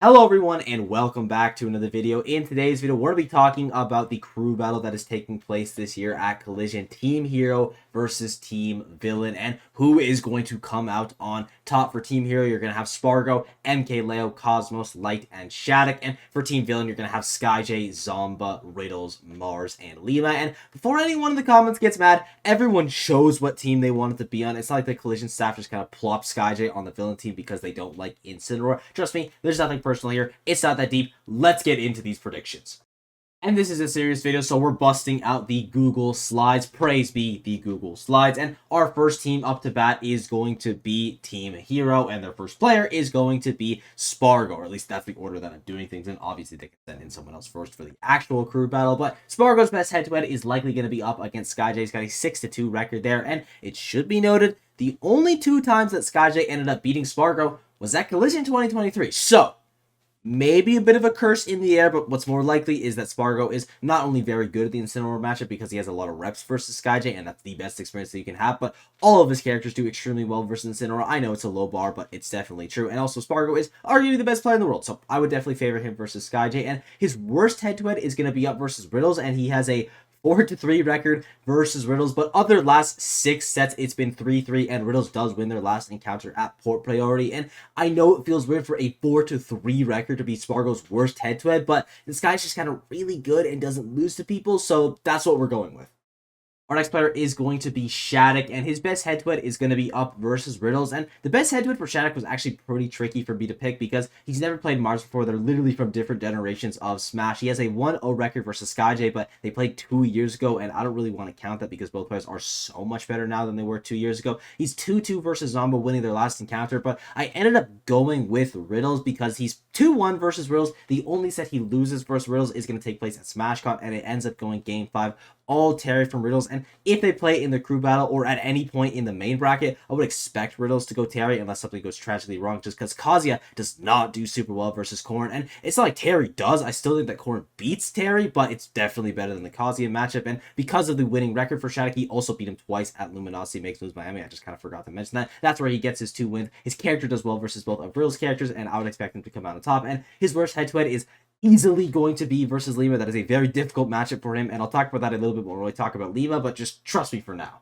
Hello everyone and welcome back to another video. In today's video, we're going to be talking about the crew battle that is taking place this year at Collision. Team Hero versus Team Villain, and who is going to come out on top. For Team Hero, you're going to have Spargo, MK, Leo, Cosmos, Light, and Shadic. And for Team Villain, you're going to have Skyjay, Zomba, Riddles, Mars, and Lima. And before anyone in the comments gets mad, everyone shows what team they want it to be on. It's not like the Collision staff just kind of plop Skyjay on the Villain team because they don't like Incineroar. Trust me, there's nothing personal here. It's not that deep. Let's get into these predictions. And this is a serious video, so we're busting out the Google Slides. Praise be the Google Slides. And our first team up to bat is going to be Team Hero, and their first player is going to be Spargo, or at least that's the order that I'm doing things in. Obviously, they can send in someone else first for the actual crew battle, but Spargo's best head-to-head is likely going to be up against Skyjay. He's got a 6-2 record there, and it should be noted, the only two times that Skyjay ended up beating Spargo was at Collision 2023. So, maybe a bit of a curse in the air, but what's more likely is that Spargo is not only very good at the Incineroar matchup because he has a lot of reps versus Skyjay, and that's the best experience that you can have, but all of his characters do extremely well versus Incineroar. I know it's a low bar, but it's definitely true. And also, Spargo is arguably the best player in the world, so I would definitely favor him versus Skyjay. And his worst head-to-head is going to be up versus Riddles, and he has a 4-3 record versus Riddles, but of their last 6 sets, it's been 3-3, and Riddles does win their last encounter at port priority. And I know it feels weird for a 4-3 record to be Spargo's worst head-to-head, but this guy's just kind of really good and doesn't lose to people, so that's what we're going with. Our next player is going to be Shadic, and his best head-to-head is going to be up versus Riddles. And the best head-to-head for Shadic was actually pretty tricky for me to pick because he's never played Mars before. They're literally from different generations of Smash. He has a 1-0 record versus Skyjay, but they played 2 years ago, and I don't really want to count that because both players are so much better now than they were 2 years ago. He's 2-2 versus Zomba, winning their last encounter, but I ended up going with Riddles because he's 2-1 versus Riddles. The only set he loses versus Riddles is going to take place at SmashCon, and it ends up going Game 5. All Terry from Riddles, and if they play in the crew battle or at any point in the main bracket, I would expect Riddles to go Terry unless something goes tragically wrong, just because Kazuya does not do super well versus Corrin, and it's not like Terry does. I still think that Corrin beats Terry, but it's definitely better than the Kazuya matchup, and because of the winning record for Shadic, he also beat him twice at Luminosity Makes Moves Miami. I just kind of forgot to mention that. That's where he gets his 2 wins. His character does well versus both of Riddles' characters, and I would expect him to come out on top, and his worst head-to-head is easily going to be versus Lima. That is a very difficult matchup for him, and I'll talk about that a little bit more when we talk about Lima, but just trust me for now.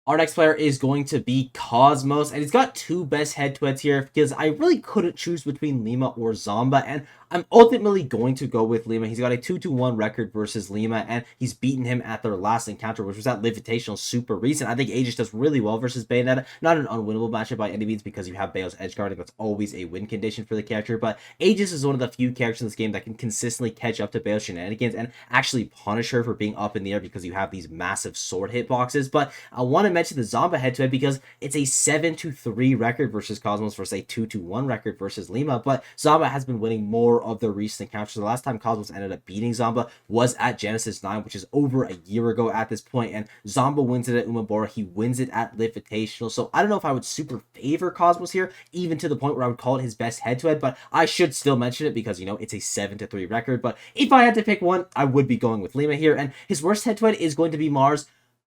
Our next player is going to be Cosmos, and he's got 2 best head-to-heads here because I really couldn't choose between Lima or Zomba, and I'm ultimately going to go with Lima. He's got a 2-1 record versus Lima, and he's beaten him at their last encounter, which was at Livitational super recent. I think Aegis does really well versus Bayonetta. Not an unwinnable matchup by any means because you have Bayo's edge guarding. That's always a win condition for the character, but Aegis is one of the few characters in this game that can consistently catch up to Bayo's shenanigans and actually punish her for being up in the air because you have these massive sword hitboxes. But I want to mention the Zomba head-to-head because it's a 7-3 record versus Cosmos versus a 2-1 record versus Lima, but Zomba has been winning more of the recent encounters. The last time Cosmos ended up beating Zomba was at Genesis 9, which is over a year ago at this point, and Zomba wins it at Umabora. He wins it at Livitational, so I don't know if I would super favor Cosmos here, even to the point where I would call it his best head-to-head, but I should still mention it because, you know, it's a 7-3 record, but if I had to pick one, I would be going with Lima here, and his worst head-to-head is going to be Mars.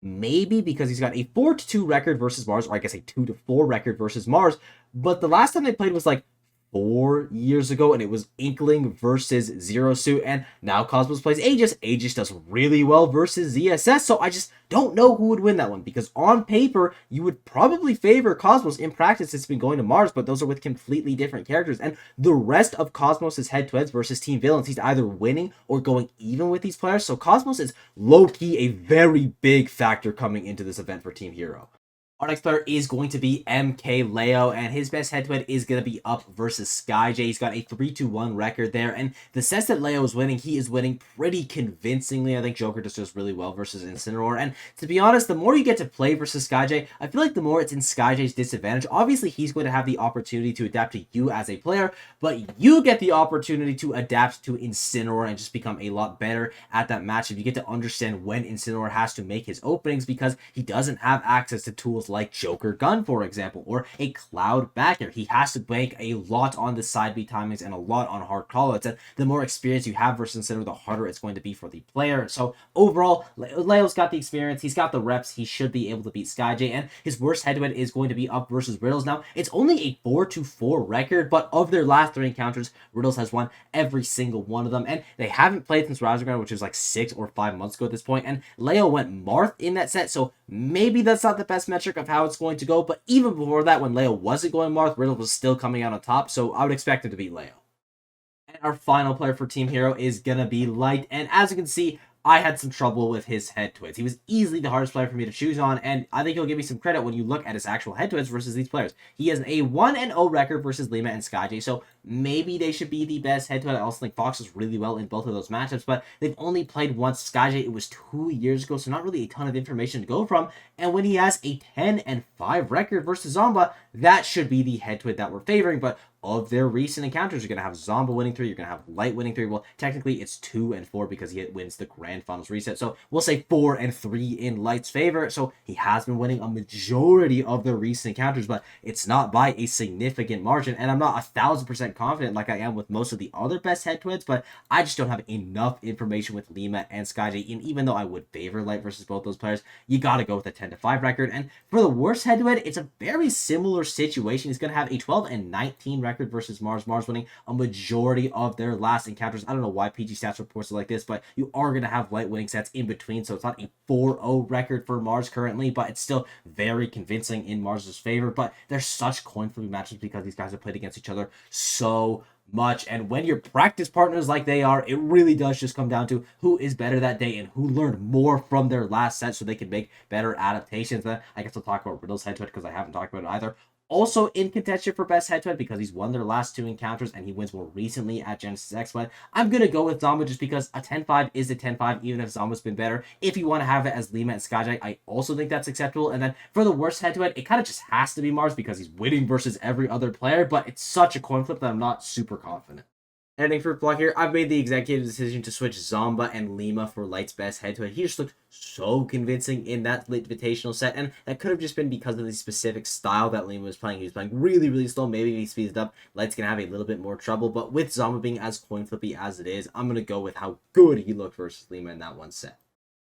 Maybe because he's got a 4-2 record versus Mars, or I guess a 2-4 record versus Mars, but the last time they played was like 4 years ago, and it was Inkling versus Zero Suit, and now Cosmos plays Aegis. Aegis does really well versus ZSS, so I just don't know who would win that one, because on paper, you would probably favor Cosmos. In practice, it's been going to Mars, but those are with completely different characters, and the rest of Cosmos' head-to-heads versus Team Villains, he's either winning or going even with these players, so Cosmos is low-key a very big factor coming into this event for Team Hero. Our next player is going to be MK Leo, and his best head-to-head is going to be up versus Skyjay. He's got a 3-1 record there, and the sets that Leo is winning, he is winning pretty convincingly. I think Joker just does really well versus Incineroar, and to be honest, the more you get to play versus Skyjay, I feel like the more it's in Skyjay's disadvantage. Obviously, he's going to have the opportunity to adapt to you as a player, but you get the opportunity to adapt to Incineroar and just become a lot better at that matchup. You get to understand when Incineroar has to make his openings because he doesn't have access to tools combos like Joker Gun, for example, or a Cloud back air. He has to bank a lot on the side B timings and a lot on hard callouts, and the more experience you have versus Incineroar, the harder it's going to be for the player. So overall, Leo's got the experience, he's got the reps, he should be able to beat SkyJ, and his worst head-to-head is going to be up versus Riddles. Now, it's only a 4-4 record, but of their last 3 encounters, Riddles has won every single one of them, and they haven't played since Rising Ground, which is like 6 or 5 months ago at this point, and Leo went Marth in that set, so maybe that's not the best metric of how it's going to go, but even before that, when Leo wasn't going Marth, Riddles was still coming out on top, so I would expect him to beat Leo. And our final player for Team Hero is going to be Light, and as you can see, I had some trouble with his head-to-heads. He was easily the hardest player for me to choose on, and I think he'll give me some credit when you look at his actual head-to-heads versus these players. He has a 1-0 record versus Zema and SkyJ, so maybe they should be the best head-to-head. I also think Fox is really well in both of those matchups, but they've only played once. SkyJ, it was 2 years ago, so not really a ton of information to go from, and when he has a 10-5 record versus Zomba, that should be the head-to-head that we're favoring, but of their recent encounters, you're going to have Zomba winning 3, you're going to have Light winning 3. Well, technically, it's 2-4 because he wins the Grand Finals reset. So we'll say 4-3 in Light's favor. So he has been winning a majority of their recent encounters, but it's not by a significant margin. And I'm not 1,000% confident like I am with most of the other best head-to-heads, but I just don't have enough information with Lima and SkyJ. And even though I would favor Light versus both those players, you got to go with a 10-5 record. And for the worst head-to-head, it's a very similar situation. He's going to have a 12-19 record versus Mars. Mars winning a majority of their last encounters. I don't know why PG stats reports it like this, but you are going to have Light winning sets in between, so it's not a 4-0 record for Mars currently, but it's still very convincing in Mars's favor. But there's such coin flipping matches because these guys have played against each other so much, and when you're practice partners like they are, it really does just come down to who is better that day and who learned more from their last set so they can make better adaptations. Then I guess I'll talk about Riddles head-to-head because I haven't talked about it either. Also in contention for best head-to-head because he's won their last 2 encounters and he wins more recently at Genesis X. But I'm going to go with Zomba just because a 10-5 is a 10-5 even if Zomba's been better. If you want to have it as Lima and SkyJ, I also think that's acceptable. And then for the worst head-to-head, it kind of just has to be Mars because he's winning versus every other player. But it's such a coin flip that I'm not super confident. Ending for block here, I've made the executive decision to switch Zomba and Lima for Light's best head-to-head. He just looked so convincing in that Invitational set, and that could have just been because of the specific style that Lima was playing. He was playing really, really slow. Maybe if he speeds it up, Light's going to have a little bit more trouble, but with Zomba being as coin flippy as it is, I'm going to go with how good he looked versus Lima in that one set.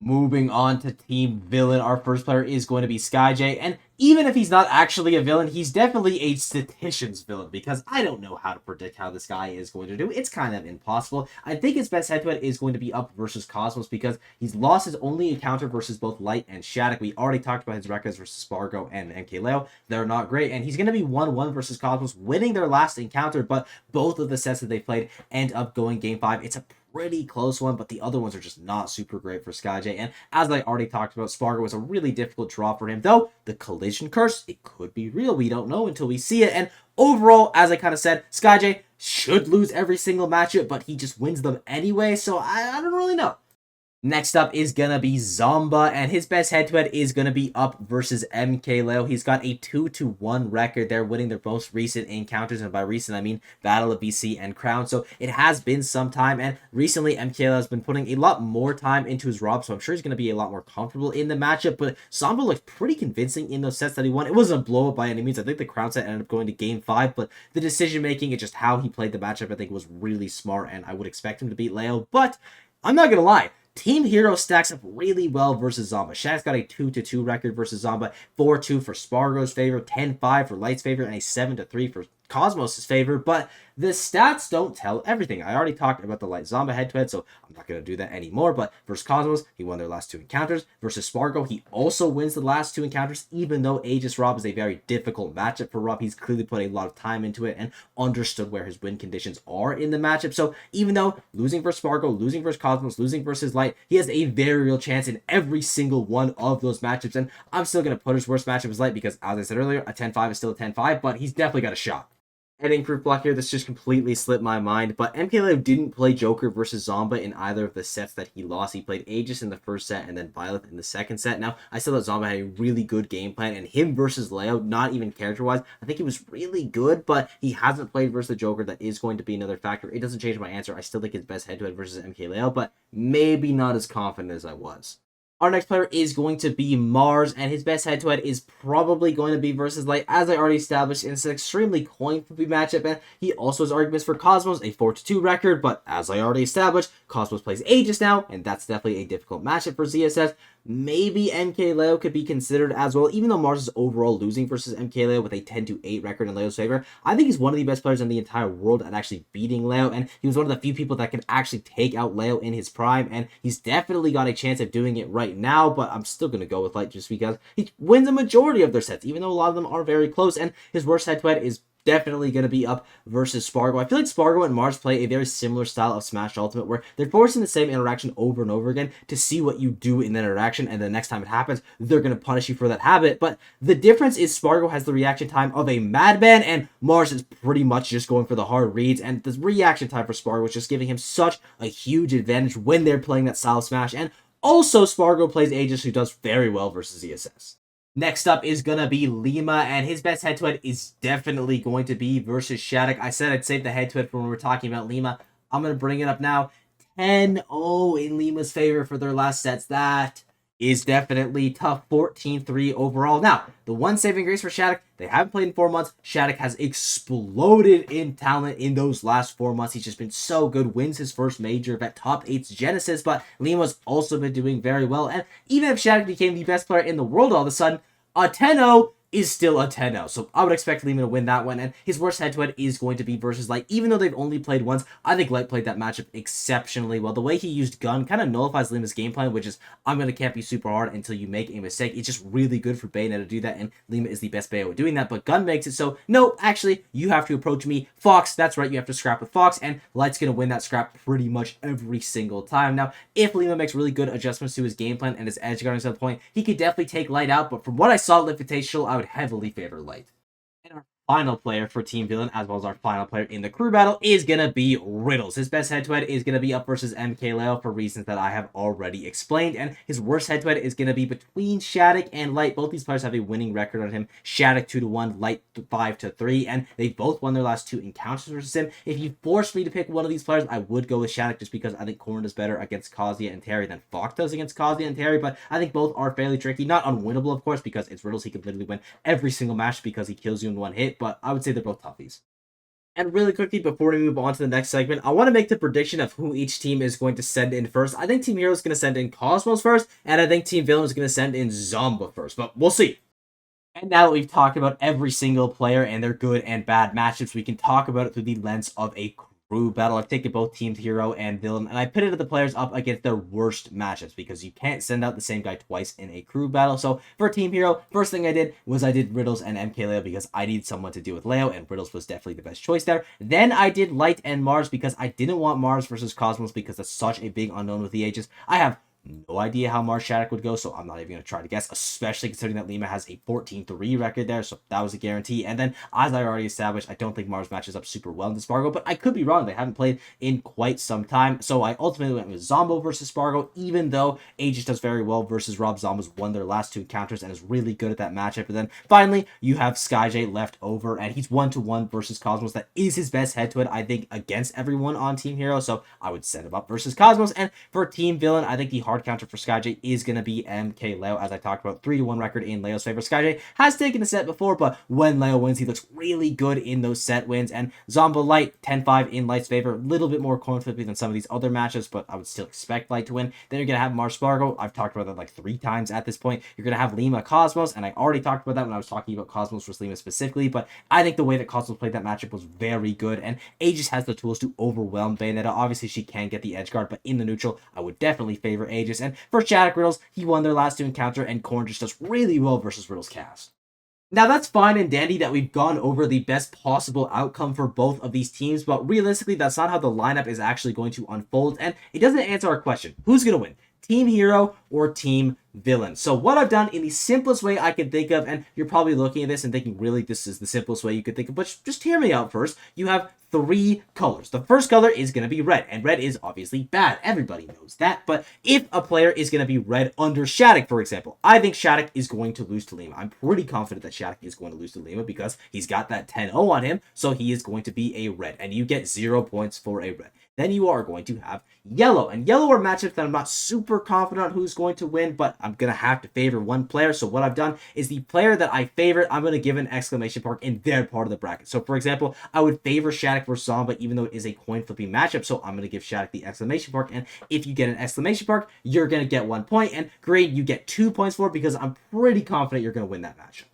Moving on to Team Villain, our first player is going to be SkyJ, and even if he's not actually a villain, he's definitely a statistician's villain, because I don't know how to predict how this guy is going to do. It's kind of impossible. I think his best head-to-head is going to be up versus Cosmos, because he's lost his only encounter versus both Light and Shadic. We already talked about his records versus Spargo and MKLeo. They're not great, and he's going to be 1-1 versus Cosmos, winning their last encounter, but both of the sets that they played end up going Game 5. It's a pretty close one, but the other ones are just not super great for SkyJ. And as I already talked about, Spargo was a really difficult draw for him, though the collision curse, it could be real. We don't know until we see it. And overall, as I kind of said, SkyJ should lose every single matchup, but he just wins them anyway, so I don't really know. Next up is going to be Zomba, and his best head-to-head is going to be up versus MKLeo. He's got a 2-1 record. They're winning their most recent encounters, and by recent, I mean Battle of BC and Crown. So it has been some time, and recently MKLeo has been putting a lot more time into his Rob, so I'm sure he's going to be a lot more comfortable in the matchup, but Zomba looked pretty convincing in those sets that he won. It wasn't a blow-up by any means. I think the Crown set ended up going to Game 5, but the decision-making and just how he played the matchup, I think, was really smart, and I would expect him to beat Leo, but I'm not going to lie. Team Hero stacks up really well versus Zomba. Shadic's got a 2-2 record versus Zomba, 4-2 for Spargo's favor, 10-5 for Light's favor, and a 7-3 for Cosmos' favor, but the stats don't tell everything. I already talked about the Light Zomba head-to-head, so I'm not going to do that anymore, but versus Cosmos, he won their last 2 encounters. Versus Spargo, he also wins the last 2 encounters, even though Aegis Rob is a very difficult matchup for Rob. He's clearly put a lot of time into it and understood where his win conditions are in the matchup, so even though losing versus Spargo, losing versus Cosmos, losing versus Light, he has a very real chance in every single one of those matchups, and I'm still going to put his worst matchup as Light because, as I said earlier, a 10-5 is still a 10-5, but he's definitely got a shot. Ending proof block here, this just completely slipped my mind, but MKLeo didn't play Joker versus Zomba in either of the sets that he lost. He played Aegis in the first set and then Violet in the second set. Now, I still thought Zomba had a really good game plan, and him versus Leo, not even character-wise, I think he was really good, but he hasn't played versus the Joker. That is going to be another factor. It doesn't change my answer. I still think his best head-to-head versus MKLeo, but maybe not as confident as I was. Our next player is going to be Mars, and his best head-to-head is probably going to be versus Light, as I already established. It's an extremely coin-flippy matchup, and he also has arguments for Cosmos, a 4-2 record, but as I already established, Cosmos plays Aegis now, and that's definitely a difficult matchup for ZSS. Maybe MK Leo could be considered as well, even though Mars is overall losing versus MK Leo with a 10-8 record in Leo's favor. I think he's one of the best players in the entire world at actually beating Leo, and he was one of the few people that can actually take out Leo in his prime, and he's definitely got a chance of doing it right now, but I'm still going to go with Light just because he wins a majority of their sets, even though a lot of them are very close, and his worst head-to-head is definitely going to be up versus Spargo. I feel like Spargo and Mars play a very similar style of Smash Ultimate where they're forcing the same interaction over and over again to see what you do in that interaction, and the next time it happens, they're going to punish you for that habit. But the difference is Spargo has the reaction time of a madman, and Mars is pretty much just going for the hard reads, and the reaction time for Spargo is just giving him such a huge advantage when they're playing that style of Smash. And also, Spargo plays Aegis, who does very well versus ESS. Next up is going to be Lima, and his best head-to-head is definitely going to be versus Shadic. I said I'd save the head-to-head for when we were talking about Lima. I'm going to bring it up now. 10-0 in Lima's favor for their last sets. That is definitely tough. 14-3 overall. Now, the one saving grace for Shadic, they haven't played in 4 months. Shadic has exploded in talent in those last 4 months. He's just been so good. Wins his first major event, top 8's Genesis, but Lima's also been doing very well. And even if Shadic became the best player in the world all of a sudden, a 10-0 is still a 10-0. So I would expect Lima to win that one. And his worst head-to-head is going to be versus Light. Even though they've only played once, I think Light played that matchup exceptionally well. The way he used Gun kind of nullifies Lima's game plan, which is, I'm going to camp you super hard until you make a mistake. It's just really good for Bayonetta to do that, and Lima is the best Bayo at doing that. But Gun makes it so, no, actually, you have to approach me. Fox, that's right, you have to scrap with Fox, and Light's going to win that scrap pretty much every single time. Now, if Lima makes really good adjustments to his game plan and his edge guarding at the point, he could definitely take Light out, but from what I saw at Invitational, I would heavily favor Light. And our final player for Team Villain, as well as our final player in the crew battle, is going to be Riddles. His best head-to-head is going to be up versus MK Leo for reasons that I have already explained, and his worst head-to-head is going to be between Shadic and Light. Both these players have a winning record on him. Shadic 2-1, Light 5-3, and they both won their last 2 encounters versus him. If you forced me to pick one of these players, I would go with Shadic just because I think Corrin does better against Kazuya and Terry than Fox does against Kazuya and Terry, but I think both are fairly tricky. Not unwinnable, of course, because it's Riddles. He could literally win every single match because he kills you in one hit, but I would say they're both toughies. And really quickly, before we move on to the next segment, I want to make the prediction of who each team is going to send in first. I think Team Hero is going to send in Cosmos first, and I think Team Villain is going to send in Zomba first, but we'll see. And now that we've talked about every single player and their good and bad matchups, we can talk about it through the lens of a crew battle. I've taken both teams, Hero and Villain, and I pitted the players up against their worst matchups because you can't send out the same guy twice in a crew battle. So for Team Hero, first thing I did was I did Riddles and MK Leo because I needed someone to deal with Leo, and Riddles was definitely the best choice there. Then I did Light and Mars because I didn't want Mars versus Cosmos because that's such a big unknown with the Aegis. I have no idea how Mars Shadic would go, so I'm not even going to try to guess, especially considering that Lima has a 14-3 record there, so that was a guarantee. And then, as I already established, I don't think Mars matches up super well into Spargo, but I could be wrong. They haven't played in quite some time, so I ultimately went with Zombo versus Spargo, even though Aegis does very well versus Rob. Zombo's won their last 2 encounters and is really good at that matchup. And then, finally, you have SkyJ left over, and he's 1-1 versus Cosmos. That is his best head-to-head, I think, against everyone on Team Hero, so I would set him up versus Cosmos. And for Team Villain, I think the hard counter for SkyJ is going to be MK Leo, as I talked about. 3-1 record in Leo's favor. SkyJ has taken the set before, but when Leo wins, he looks really good in those set wins. And Zombo Light, 10-5 in Light's favor. A little bit more coin flippy than some of these other matches, but I would still expect Light to win. Then you're going to have Mars Spargo. I've talked about that like 3 times at this point. You're going to have Lima Cosmos, and I already talked about that when I was talking about Cosmos versus Lima specifically, but I think the way that Cosmos played that matchup was very good, and Aegis has the tools to overwhelm Bayonetta. Obviously, she can get the edge guard, but in the neutral, I would definitely favor Aegis. And for Shadic Riddles, he won their last 2 encounter, and Corrin just does really well versus Riddles cast. Now, that's fine and dandy that we've gone over the best possible outcome for both of these teams, but realistically, that's not how the lineup is actually going to unfold, and it doesn't answer our question. Who's going to win? Team Hero or Team Villain. So what I've done in the simplest way I can think of, and you're probably looking at this and thinking, really, this is the simplest way you could think of, but just hear me out first. You have 3 colors. The first color is going to be red, and red is obviously bad. Everybody knows that, but if a player is going to be red under Shadic, for example, I think Shadic is going to lose to Lima. I'm pretty confident that Shadic is going to lose to Lima because he's got that 10-0 on him, so he is going to be a red, and you get 0 points for a red. Then you are going to have yellow. And yellow are matchups that I'm not super confident on who's going to win, but I'm going to have to favor one player. So what I've done is the player that I favorite, I'm going to give an exclamation mark in their part of the bracket. So for example, I would favor Shadic versus Zoma, even though it is a coin flipping matchup. So I'm going to give Shadic the exclamation mark. And if you get an exclamation mark, you're going to get 1 point. And green, you get 2 points for it because I'm pretty confident you're going to win that matchup.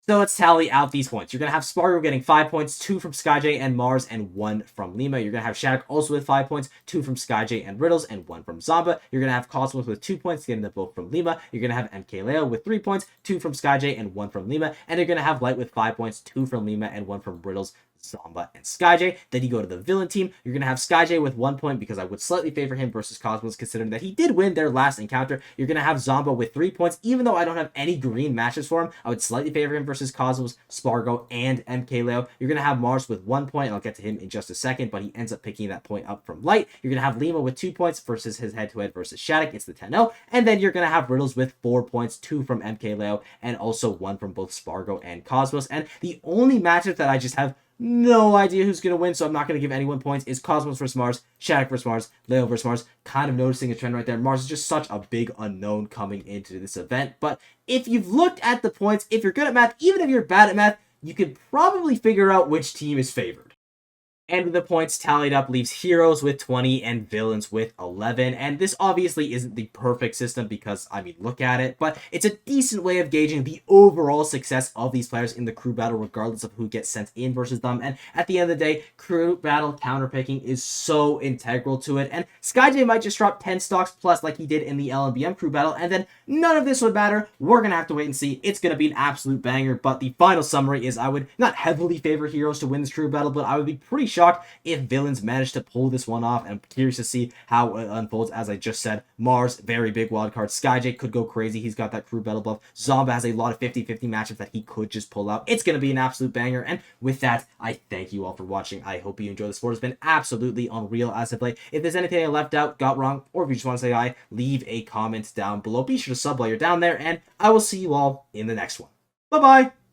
So let's tally out these points. You're going to have Spargo getting 5 points, 2 from SkyJ and Mars, and 1 from Lima. You're going to have Shadic also with 5 points, 2 from SkyJ and Riddles, and 1 from Zomba. You're going to have Cosmos with 2 points, getting them both from Lima. You're going to have MKLeo with 3 points, 2 from SkyJ and 1 from Lima. And you're going to have Light with 5 points, 2 from Lima, and 1 from Riddles, Zomba, and SkyJ. Then you go to the villain team. You're going to have SkyJ with 1 point because I would slightly favor him versus Cosmos, considering that he did win their last encounter. You're going to have Zomba with 3 points. Even though I don't have any green matches for him, I would slightly favor him versus Cosmos, Spargo, and MKLeo. You're going to have Mars with 1 point, and I'll get to him in just a second, but he ends up picking that point up from Light. You're going to have Lima with 2 points versus his head-to-head versus Shadic. It's the 10-0. And then you're going to have Riddles with 4 points, 2 from MKLeo, and also 1 from both Spargo and Cosmos. And the only matchup that I just have no idea who's going to win, so I'm not going to give anyone points, is Cosmos versus Mars, Shadic versus Mars, Leo versus Mars. Kind of noticing a trend right there. Mars is just such a big unknown coming into this event. But if you've looked at the points, if you're good at math, even if you're bad at math, you can probably figure out which team is favored. And the points tallied up leaves heroes with 20 and villains with 11. And this obviously isn't the perfect system because, I mean, look at it. But it's a decent way of gauging the overall success of these players in the crew battle, regardless of who gets sent in versus them. And at the end of the day, crew battle counterpicking is so integral to it. And SkyJ might just drop 10 stocks plus like he did in the LNBM crew battle. And then none of this would matter. We're going to have to wait and see. It's going to be an absolute banger. But the final summary is I would not heavily favor heroes to win this crew battle, but I would be pretty shocked if villains manage to pull this one off. And I'm curious to see how it unfolds. As I just said, Mars, very big wildcard. SkyJ could go crazy. He's got that crew battle buff. Zomba has a lot of 50-50 matchups that he could just pull out. It's going to be an absolute banger. And with that, I thank you all for watching. I hope you enjoy the sport. It's been absolutely unreal as I play. If there's anything I left out, got wrong, or if you just want to say hi, leave a comment down below. Be sure to sub while you're down there, and I will see you all in the next one. Bye-bye!